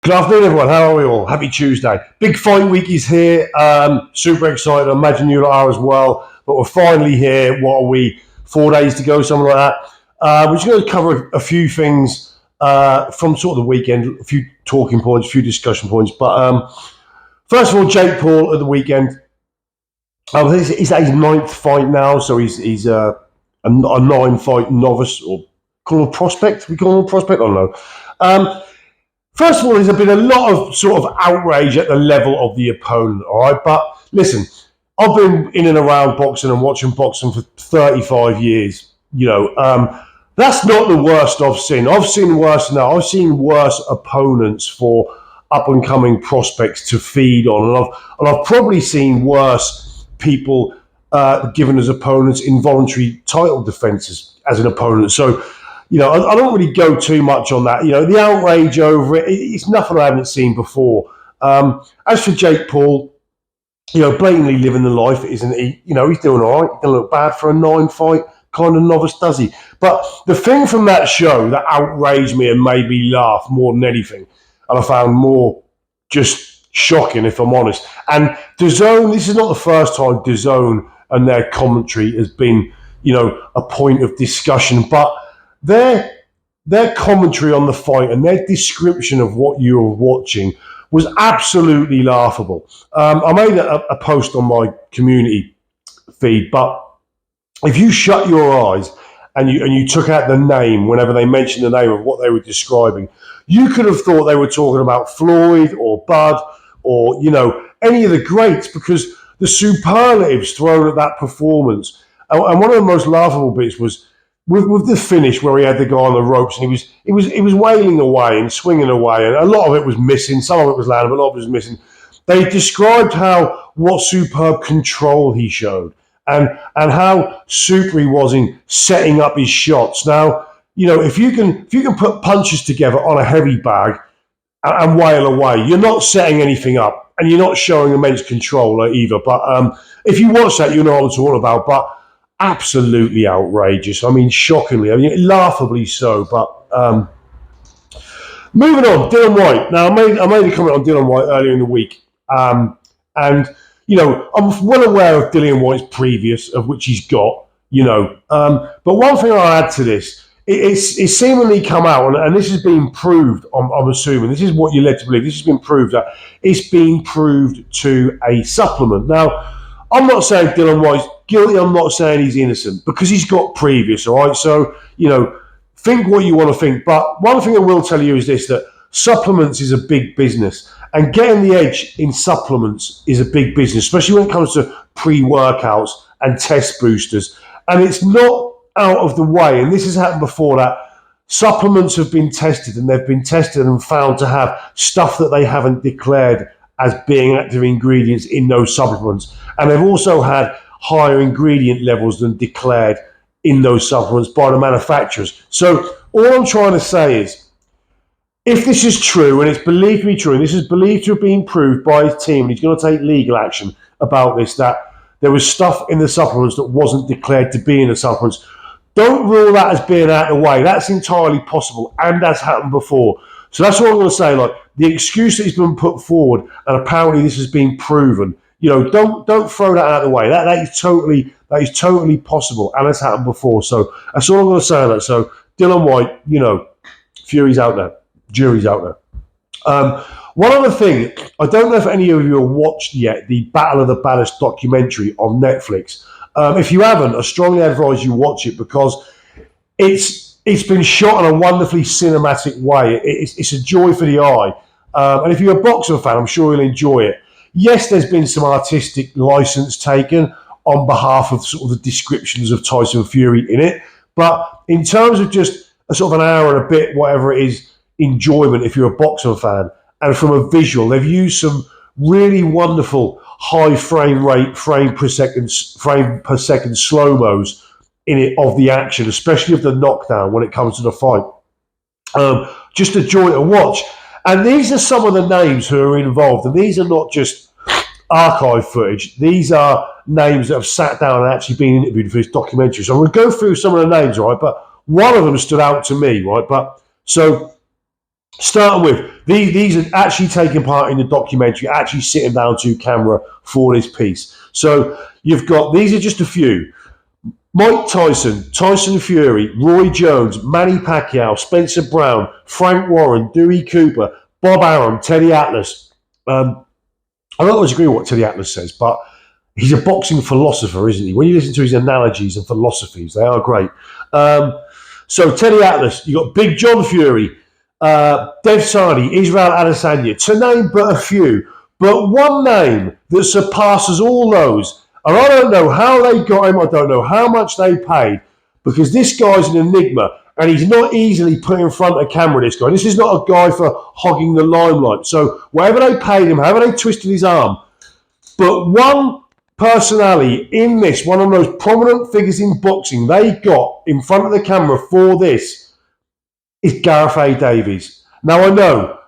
Good afternoon, everyone. How are we all? Happy Tuesday. Big fight week is here. Super excited. I imagine you lot are as well. But we're finally here. What are we? 4 days to go, something like that. We're just going to cover a few things from sort of the weekend, a few talking points, a few discussion points. But first of all, Jake Paul at the weekend. He's at his ninth fight now, so he's a nine-fight novice, or call him a prospect. We call him a prospect. I don't know. First of all, there's been a lot of sort of outrage at the level of the opponent, all right? But listen, I've been in and around boxing and watching boxing for 35 years. That's not the worst I've seen. I've seen worse than that. I've seen worse opponents for up-and-coming prospects to feed on. And I've probably seen worse people given as opponents involuntary title defences as an opponent. So, I don't really go too much on that. The outrage over it's nothing I haven't seen before. As for Jake Paul, blatantly living the life, isn't he? He's doing all right. He doesn't look bad for a 9-fight kind of novice, does he? But the thing from that show that outraged me and made me laugh more than anything, and I found more just shocking, if I'm honest. And DAZN, this is not the first time DAZN and their commentary has been, a point of discussion, but their commentary on the fight and their description of what you were watching was absolutely laughable. I made a post on my community feed, but if you shut your eyes and you took out the name whenever they mentioned the name of what they were describing, you could have thought they were talking about Floyd or Bud or any of the greats, because the superlatives thrown at that performance. And one of the most laughable bits was with the finish where he had the guy on the ropes and he was wailing away and swinging away, and a lot of it was missing. Some of it was landing, but a lot of it was missing. They described what superb control he showed and how super he was in setting up his shots. Now, if you can put punches together on a heavy bag and wail away, you're not setting anything up and you're not showing immense control either. But if you watch that, you know what I'm talking about. But absolutely outrageous. I mean, shockingly. I mean, laughably so. But moving on, Dillion Whyte. Now, I made a comment on Dillion Whyte earlier in the week, and I'm well aware of Dillion Whyte's previous, of which he's got. But one thing I'll add to this. It's seemingly come out, and this has been proved. I'm assuming this is what you're led to believe. This has been proved that it's been proved to a supplement. Now, I'm not saying Dillion Whyte's guilty. I'm not saying he's innocent, because he's got previous. All right, so think what you want to think. But one thing I will tell you is this: that supplements is a big business, and getting the edge in supplements is a big business, especially when it comes to pre-workouts and test boosters. And it's not out of the way, and this has happened before, that supplements have been tested and they've been tested and found to have stuff that they haven't declared as being active ingredients in those supplements, and they've also had higher ingredient levels than declared in those supplements by the manufacturers. So all I'm trying to say is, if this is true, and it's believed to be true, and this is believed to have been proved by his team, and he's going to take legal action about this, that there was stuff in the supplements that wasn't declared to be in the supplements, don't rule that as being out of the way. That's entirely possible, and that's happened before. So that's what I'm going to say. Like, the excuse that has been put forward, and apparently this has been proven. Don't throw that out of the way. That is totally possible, and it's happened before. So that's all I'm going to say on that. So Dillion Whyte, Fury's out there, jury's out there. One other thing, I don't know if any of you have watched yet the Battle of the Baddest documentary on Netflix. If you haven't, I strongly advise you watch it, because it's been shot in a wonderfully cinematic way. It's a joy for the eye. And if you're a boxing fan, I'm sure you'll enjoy it. Yes, there's been some artistic license taken on behalf of sort of the descriptions of Tyson Fury in it. But in terms of just a sort of an hour and a bit, whatever it is, enjoyment, if you're a boxing fan, and from a visual, they've used some really wonderful high frame rate, frame per second slow-mos in it of the action, especially of the knockdown when it comes to the fight. Just a joy to watch. And these are some of the names who are involved, and these are not just archive footage. These are names that have sat down and actually been interviewed for this documentary. So I'm going to go through some of the names, right? But one of them stood out to me, right? But so Starting with, these are actually taking part in the documentary, actually sitting down to camera for this piece. So you've got, these are just a few. Mike Tyson, Tyson Fury, Roy Jones, Manny Pacquiao, Spencer Brown, Frank Warren, Dewey Cooper, Bob Arum, Teddy Atlas. I don't always agree with what Teddy Atlas says, but he's a boxing philosopher, isn't he? When you listen to his analogies and philosophies, they are great. So Teddy Atlas, you got Big John Fury, Dev Sadi, Israel Adesanya, to name but a few. But one name that surpasses all those, and I don't know how they got him, I don't know how much they paid, because this guy's an enigma, and he's not easily put in front of camera, this guy. This is not a guy for hogging the limelight. So whatever they paid him, however they twisted his arm, but one personality in this, one of the most prominent figures in boxing they got in front of the camera for this is Gareth A. Davies. Now I know,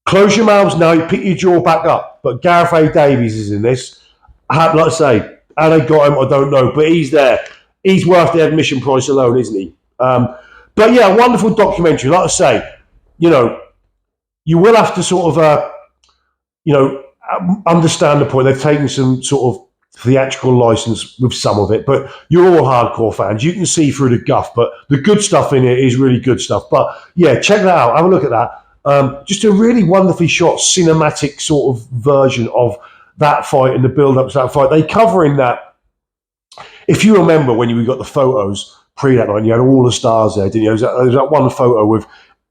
close your mouths now, pick your jaw back up, but Gareth A. Davies is in this. Like I say, how they got him, I don't know, but he's there. He's worth the admission price alone, isn't he? But yeah, wonderful documentary. Like I say, you know, you will have to sort of, understand the point. They've taken some sort of theatrical license with some of it, but you're all hardcore fans. You can see through the guff, but the good stuff in it is really good stuff. But yeah, check that out. Have a look at that. Just a really wonderfully shot cinematic sort of version of that fight and the build-up to that fight. They cover in that, if you remember when we got the photos pre that night, you had all the stars there, didn't you? There was that one photo with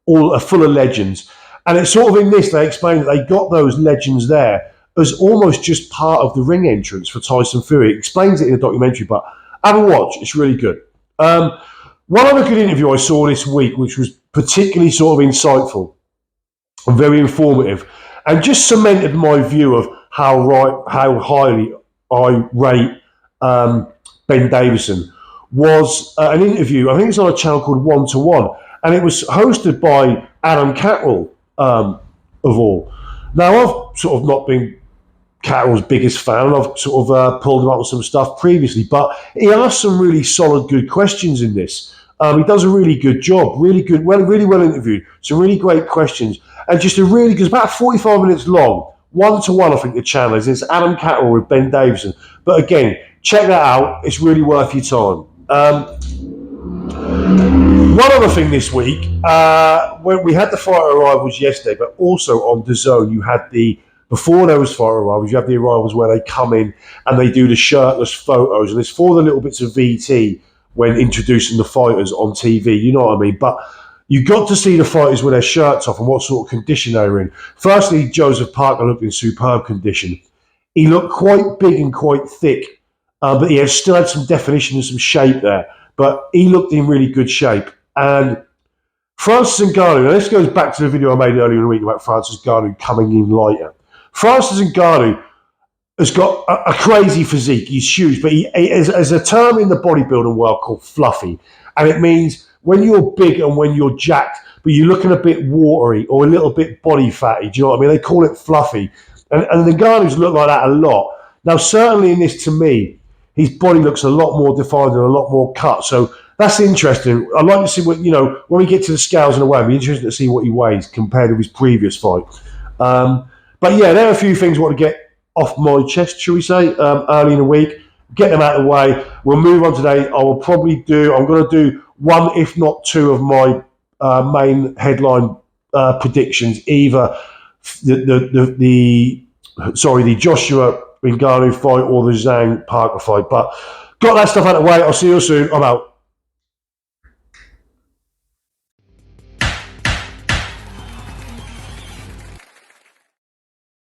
all full of legends. And it's sort of in this, they explain that they got those legends there as almost just part of the ring entrance for Tyson Fury. It explains it in the documentary, but have a watch. It's really good. One other good interview I saw this week, which was particularly sort of insightful and very informative, and just cemented my view of how highly I rate Benn Davison, was an interview. I think it's on a channel called 1 to 1, and it was hosted by Adam Catterall, of all. Now, I've sort of not been Catterall's biggest fan, and I've sort of pulled him up with some stuff previously, but he asked some really solid, good questions in this. He does a really good job, really good, really well interviewed, some really great questions, and just a really good, it's about 45 minutes long, 1 to 1, I think the channel is. It's Adam Catterall with Benn Davison. But again, check that out, it's really worth your time. One other thing this week, when we had the fighter arrivals yesterday, but also on DAZN, you had before there was fighter arrivals, you have the arrivals where they come in and they do the shirtless photos, and it's for the little bits of VT when introducing the fighters on TV, you know what I mean? But you got to see the fighters with their shirts off and what sort of condition they were in. Firstly, Joseph Parker looked in superb condition. He looked quite big and quite thick, but he still had some definition and some shape there. But he looked in really good shape. And Francis Ngannou, now this goes back to the video I made earlier in the week about Francis Ngannou coming in lighter. Francis Ngannou has got a crazy physique. He's huge, but he has a term in the bodybuilding world called fluffy. And it means when you're big and when you're jacked, but you're looking a bit watery or a little bit body fatty. Do you know what I mean? They call it fluffy. And the Ngannou's look like that a lot. Now, certainly in this, to me, his body looks a lot more defined and a lot more cut. So that's interesting. I'd like to see what, when we get to the scales in a way, it'd be interesting to see what he weighs compared to his previous fight. But yeah, there are a few things I want to get off my chest, shall we say, early in the week. Get them out of the way. We'll move on today. I'm going to do one, if not two, of my main headline predictions. Either the Joshua Ngannou fight or the Zhang Parker fight. But got that stuff out of the way. I'll see you soon. I'm out.